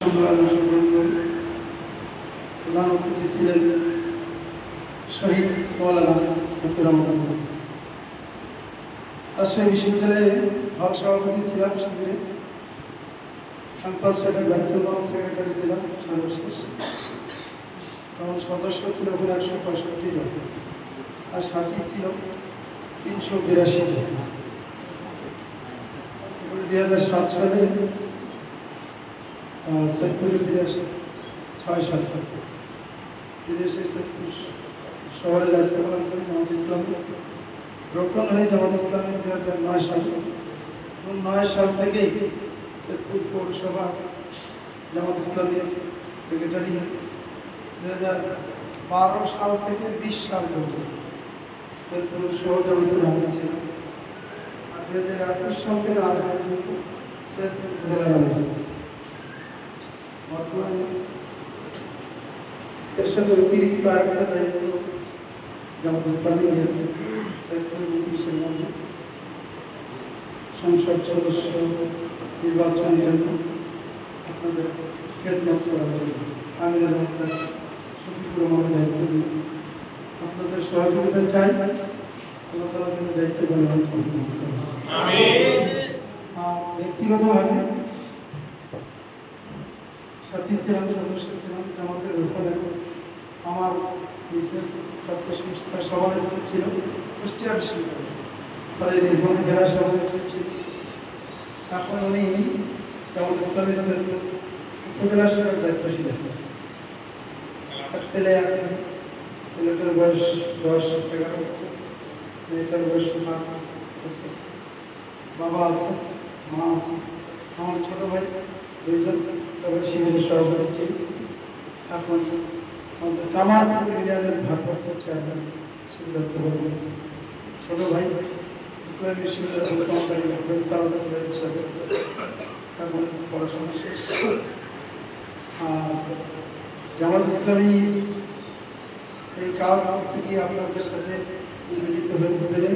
প্রধান অতিথি ছিলেন শহীদ মৌলানা ফখরুল রহমান। রাজশাহী বিশ্ববিদ্যালয়ে হল সভাপতি ছিলাম, শিবিরে ক্যাম্পাস ব্যক্তিগত সেক্রেটারি ছিলাম সর্বশেষ। তখন সদস্য ছিল 165 জন আর সাথী ছিল 382 জন। 2007 সালে সৈয়দপুরে ফিরে আসে 6 সাল ফিরে এসে সৈয়দপুর শহরে দায়িত্ব পালন করে জামাত ইসলামী রোকন হয়ে জামাত ইসলামী 2009 সাল। 9 সাল থেকে সৈয়দপুর পৌরসভা জামাত ইসলামীর সেক্রেটারি হয়। 2012 সাল থেকে 20 সাল পর্যন্ত সৈয়দপুর শহর জামাতের হামিদ ছিল। আর 2021 সাল থেকে আজ পর্যন্ত সৈয়দপুর জেলার আমির। বর্তমানে এর সাথে অতিরিক্ত আরেকটা দায়িত্ব জামাত ইসলামী নিয়েছে, সৈয়দপুর কিশোরগঞ্জ সংসদ সদস্য নির্বাচনের জন্য আপনাদের খেদমত করার জন্য আমি সঠিক আমার দায়িত্ব দিয়েছি। আপনাদের সহযোগিতা চাই, আল্লাহ তাআলা যেন দায়িত্ব পালন করেন। ব্যক্তিগতভাবে সাথী ছিলাম, সদস্য ছিলাম জামাতের ওখানে। আমার বিশেষ ছাত্র সংস্থা সভাপতি ছিল কুষ্টিয়া বিশ্ববিদ্যালয়, পরে নির্বাহী জেলা সভাপতি ছিল। এখন উনি জামাত ইসলামের উপজেলা শাখার দায়িত্ব ছিলেন। ছেলে ছেলেটার বয়স 10-11 বছর, মেয়েটার বয়স 8 বছর। বাবা আছে, মা আছে, আমার ছোট ভাই 2 জন, তবে শিবিরের সভাপতি ছিল। এখন কামারপুর ইউনিয়নের ভারপ্রাপ্ত চেয়ারম্যান শিবির ছোট ভাই ইসলামী বিশ্ববিদ্যালয়ের হিসাবে এখন পড়াশোনা শেষ। জামাত ইসলামী এই কাজ করতে গিয়ে আপনাদের সাথে মিলিত হয়ে পেরে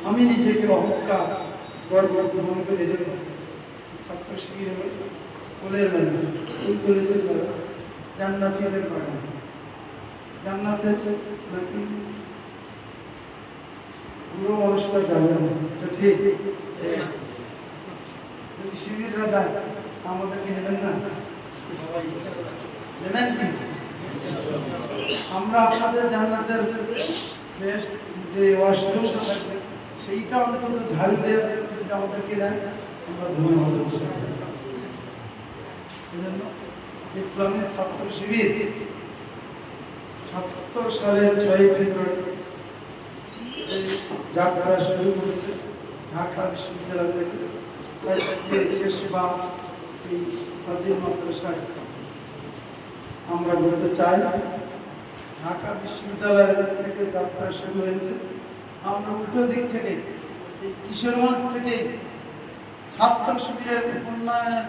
আমি নিজেকে অহংকার গর্ব মনে করি। এজন্য ছাত্র শিবির হল ফুলের মেলা, ফুলগুলিদের মেলা, জান্নাতীদের বাগান। জান্নাতের নাকি পুরো মানুষরা যাবে না, এটা ঠিক। যদি শিবিররা যায় আমাদেরকে নেবেন না? নেবেন কি? আমরা আপনাদের জান্নাতের বেশ যে ওয়াশরুম থাকবে সেইটা অন্তত ঝাড়ু দিয়ে যদি আমাদেরকে নেন আমরা ধন্যবাদ। এজন্য ইসলামী ছাত্র শিবির ৭৭ সালের 6 ফেব্রুয়ারি যাত্রা শুরু করেছে ঢাকা বিশ্ববিদ্যালয় থেকে। এই ফাজিল মাদ্রাসায় আমরা বলতে চাই, ঢাকা বিশ্ববিদ্যালয় থেকে যাত্রা শুরু হয়েছে। আমরা উল্টো দিক থেকে এই কিশোরগঞ্জ থেকে ছাত্র শিবিরের উন্নয়নের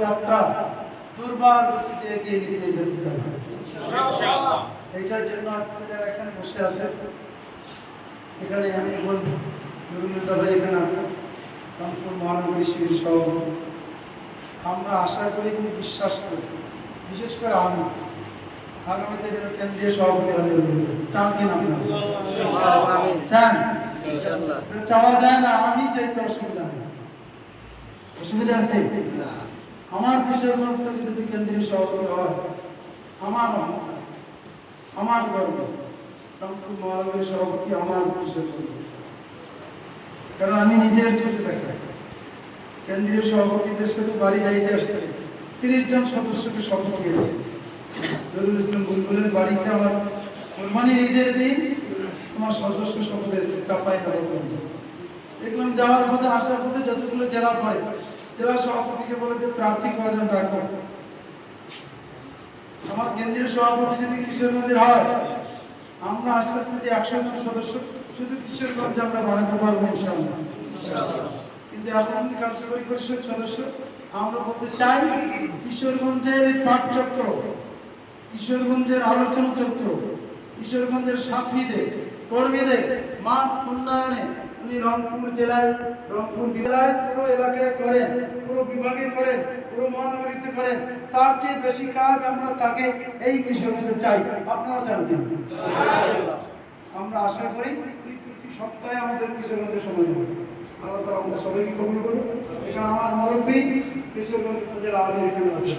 যাত্রা দুর্বার গতিতে এগিয়ে নিতে যেতে চাই। এইটার জন্য আজকে যারা এখানে বসে আছে, এখানে আমি বলবো নুরুল ভাই এখানে আছে, রংপুর মহানগরী শিবির সভাপতি। আমরা আশা করি এবং বিশ্বাস করি, বিশেষ করে আমি আগামীতে যেন কেন্দ্রীয় সভাপতি হতে চান কিনা? চান? চাওয়া যায় না, আমি চাইতে অসুবিধা নেই। অসুবিধা আছে? আমার কিশোরগঞ্জ থেকে যদি কেন্দ্রীয় সভাপতি হয় আমার গর্ব। রংপুর মহানগরী সভাপতি আমার কিশোরগঞ্জ, কারণ আমি নিজের চোখে দেখাই কেন্দ্রীয় সভাপতিদের সাথে বাড়ি যাইতে আসতে 30 জন সদস্যকে শপথ দিয়ে জরুল ইসলাম বুলবুলের বাড়িতে আমার কোরবানির ঈদের দিন আমার সদস্য শপথে চাপাই দেখলাম। যাওয়ার পথে আসার পথে যতগুলো জেলা পড়ে জেলা সভাপতিকে বলে যে প্রার্থী কজন ডাকবো। আমার কেন্দ্রীয় সভাপতি যদি কিশোরগঞ্জের হয়, আমরা আশা করি যে 100 জন সদস্য শুধু কিশোরগঞ্জে আমরা বানাতে পারবো ইনশাআল্লাহ। কিন্তু এখন কার্যকরী পরিষদ সদস্য আমরা বলতে চাই, কিশোরগঞ্জের পাঠচক্র, কিশোরগঞ্জের আলোচনা চক্র, কিশোরগঞ্জের সাথীদের কর্মীদের মান উন্নয়নে উনি রংপুর জেলায় রংপুর জেলায় পুরো এলাকায় করেন, পুরো বিভাগে করেন, পুরো মহানগরীতে করেন। তার চেয়ে বেশি কাজ আমরা তাকে এই বিষয়গুলো চাই। আপনারা চান কি? আমরা আশা করি প্রতি সপ্তাহে আমাদের কিশোরগঞ্জের সময় হবে। আল্লাহ তাআলা আমাদের সবাইকে কবুল করুন। এখানে আমার মুরব্বী কিশোরগঞ্জ জেলা আমির এখানে আছে।